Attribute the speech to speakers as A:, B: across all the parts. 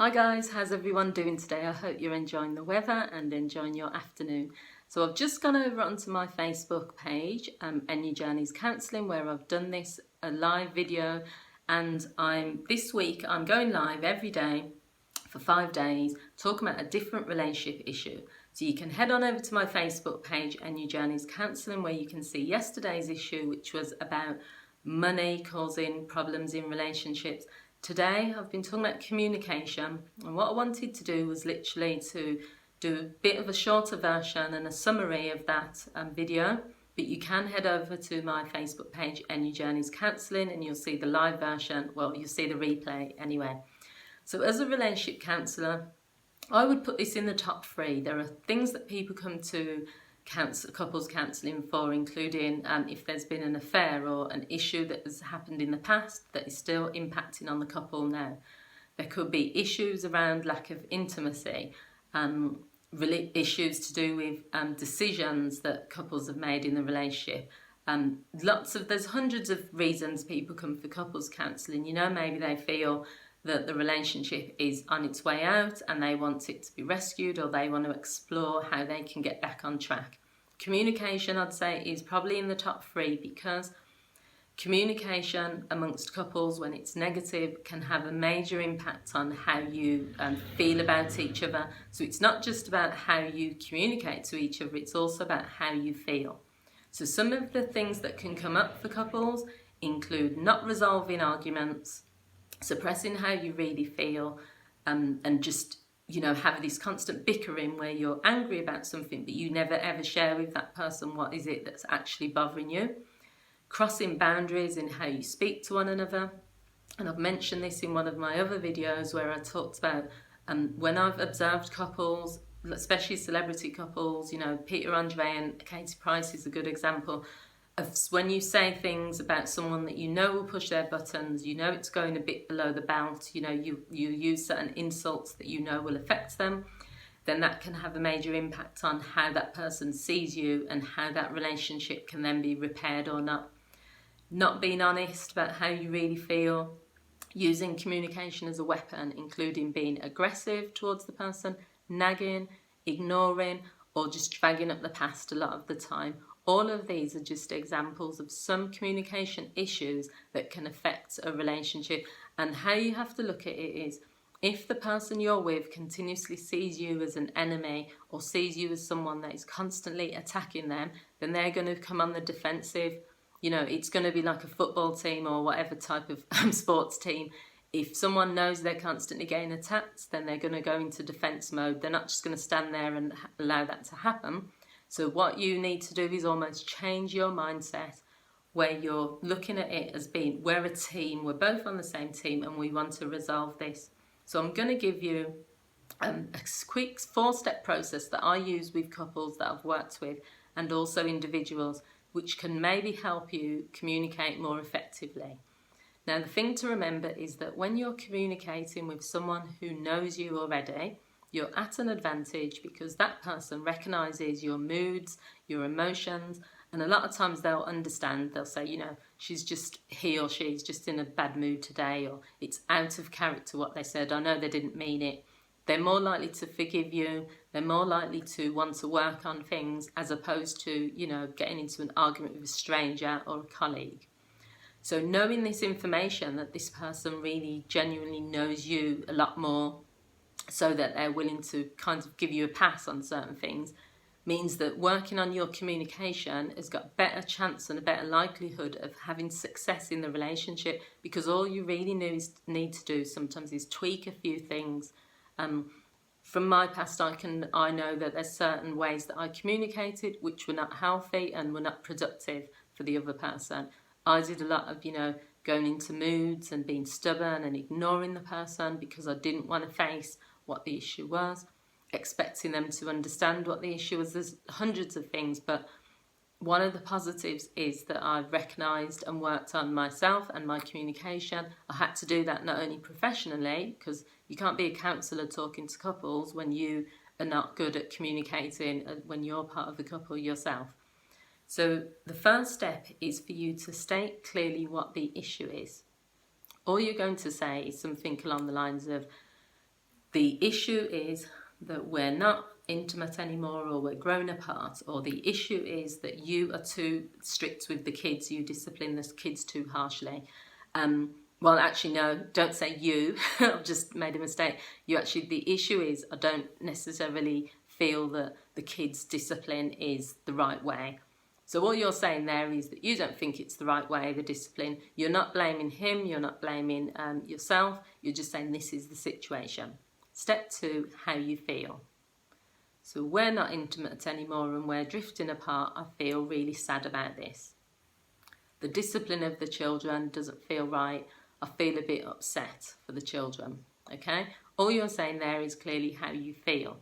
A: Hi guys, how's everyone doing today? I hope you're enjoying the weather and enjoying your afternoon. So I've just gone over onto my Facebook page, Enya Journeys Counselling, where I've done this a live video, and this week I'm going live every day for 5 days talking about a different relationship issue. So you can head on over to my Facebook page, Enya Journeys Counselling, where you can see yesterday's issue, which was about money causing problems in relationships. Today I've been talking about communication, and what I wanted to do was literally to do a bit of a shorter version and a summary of that video, but you can head over to my Facebook page, Enya Journeys Counselling, and you'll see the live version. Well, you'll see the replay anyway. So as a relationship counsellor, I would put this in the top 3. There are things that people come to couples counselling for, including if there's been an affair or an issue that has happened in the past that is still impacting on the couple now. There could be issues around lack of intimacy, issues to do with decisions that couples have made in the relationship. There's hundreds of reasons people come for couples counselling. You know, maybe they feel that the relationship is on its way out and they want it to be rescued, or they want to explore how they can get back on track. Communication, I'd say, is probably in the top 3, because communication amongst couples, when it's negative, can have a major impact on how you feel about each other. So it's not just about how you communicate to each other, it's also about how you feel. So some of the things that can come up for couples include not resolving arguments, suppressing how you really feel, and just, have this constant bickering where you're angry about something but you never ever share with that person what is it that's actually bothering you. Crossing boundaries in how you speak to one another. And I've mentioned this in one of my other videos where I talked about when I've observed couples, especially celebrity couples, Peter Andre and Katie Price is a good example of when you say things about someone that you know will push their buttons, it's going a bit below the belt, you use certain insults that you know will affect them, then that can have a major impact on how that person sees you and how that relationship can then be repaired or not. Not being honest about how you really feel, using communication as a weapon, including being aggressive towards the person, nagging, ignoring, or just dragging up the past a lot of the time. All of these are just examples of some communication issues that can affect a relationship. And how you have to look at it is, if the person you're with continuously sees you as an enemy or sees you as someone that is constantly attacking them, then they're going to come on the defensive. It's going to be like a football team or whatever type of sports team. If someone knows they're constantly getting attacked, then they're going to go into defense mode. They're not just going to stand there and allow that to happen. So what you need to do is almost change your mindset, where you're looking at it as being, we're a team, we're both on the same team, and we want to resolve this. So I'm going to give you a quick 4-step process that I use with couples that I've worked with, and also individuals, which can maybe help you communicate more effectively. Now, the thing to remember is that when you're communicating with someone who knows you already, you're at an advantage, because that person recognises your moods, your emotions, and a lot of times they'll understand. They'll say, he or she's just in a bad mood today, or it's out of character what they said. I know they didn't mean it. They're more likely to forgive you. They're more likely to want to work on things, as opposed to, getting into an argument with a stranger or a colleague. So knowing this information, that this person really genuinely knows you a lot more, so that they're willing to kind of give you a pass on certain things, means that working on your communication has got a better chance and a better likelihood of having success in the relationship, because all you really need to do sometimes is tweak a few things. From my past, I know that there's certain ways that I communicated which were not healthy and were not productive for the other person. I did a lot of, going into moods and being stubborn and ignoring the person because I didn't want to face what the issue was, expecting them to understand what the issue was. There's hundreds of things, but one of the positives is that I've recognised and worked on myself and my communication. I had to do that not only professionally, because you can't be a counsellor talking to couples when you are not good at communicating when you're part of the couple yourself. So the first step is for you to state clearly what the issue is. All you're going to say is something along the lines of, The issue is that we're not intimate anymore, or we're grown apart, or the issue is that you are too strict with the kids, you discipline the kids too harshly. Well, actually, no, don't say you. I've just made a mistake. The issue is I don't necessarily feel that the kids' discipline is the right way. So all you're saying there is that you don't think it's the right way, the discipline. You're not blaming him, you're not blaming yourself. You're just saying this is the situation. Step 2, how you feel. So we're not intimate anymore and we're drifting apart. I feel really sad about this. The discipline of the children doesn't feel right. I feel a bit upset for the children, okay? All you're saying there is clearly how you feel.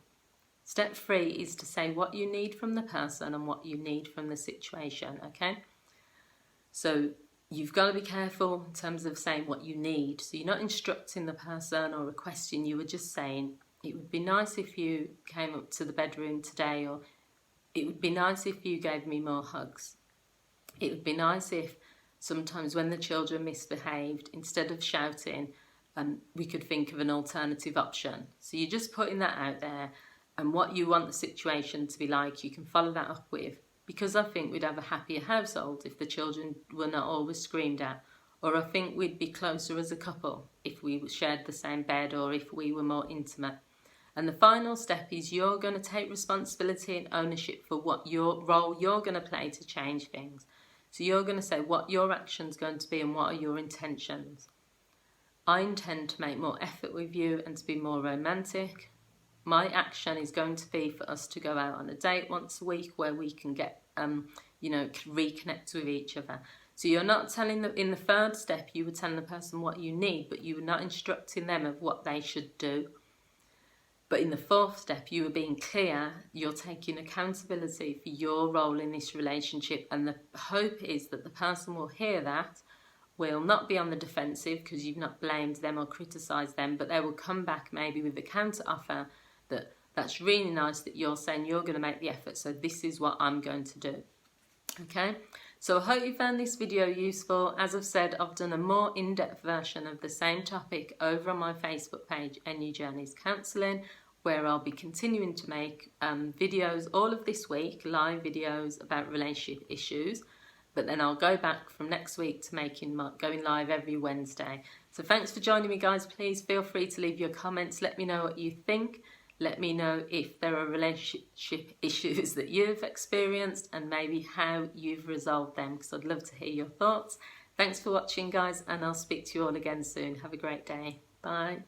A: Step 3 is to say what you need from the person and what you need from the situation, okay? So you've got to be careful in terms of saying what you need. So you're not instructing the person or requesting, you were just saying, it would be nice if you came up to the bedroom today, or it would be nice if you gave me more hugs. It would be nice if sometimes when the children misbehaved, instead of shouting, we could think of an alternative option. So you're just putting that out there, and what you want the situation to be like, you can follow that up with. Because I think we'd have a happier household if the children were not always screamed at. Or I think we'd be closer as a couple if we shared the same bed, or if we were more intimate. And the final step is you're going to take responsibility and ownership for what your role you're going to play to change things. So you're going to say what your action's going to be and what are your intentions. I intend to make more effort with you and to be more romantic. My action is going to be for us to go out on a date once a week where we can get, reconnect with each other. So you're not telling them, in the third step, you were telling the person what you need, but you were not instructing them of what they should do. But in the fourth step, you were being clear, you're taking accountability for your role in this relationship, and the hope is that the person will hear that, will not be on the defensive because you've not blamed them or criticised them, but they will come back maybe with a counter offer that that's really nice that you're saying you're going to make the effort, so this is what I'm going to do. Okay, so I hope you found this video useful. As I've said, I've done a more in-depth version of the same topic over on my Facebook page, NU Journeys Counselling, where I'll be continuing to make videos all of this week, live videos about relationship issues, but then I'll go back from next week to going live every Wednesday. So thanks for joining me, guys. Please feel free to leave your comments. Let me know what you think. Let me know if there are relationship issues that you've experienced and maybe how you've resolved them, because I'd love to hear your thoughts. Thanks for watching, guys, and I'll speak to you all again soon. Have a great day. Bye.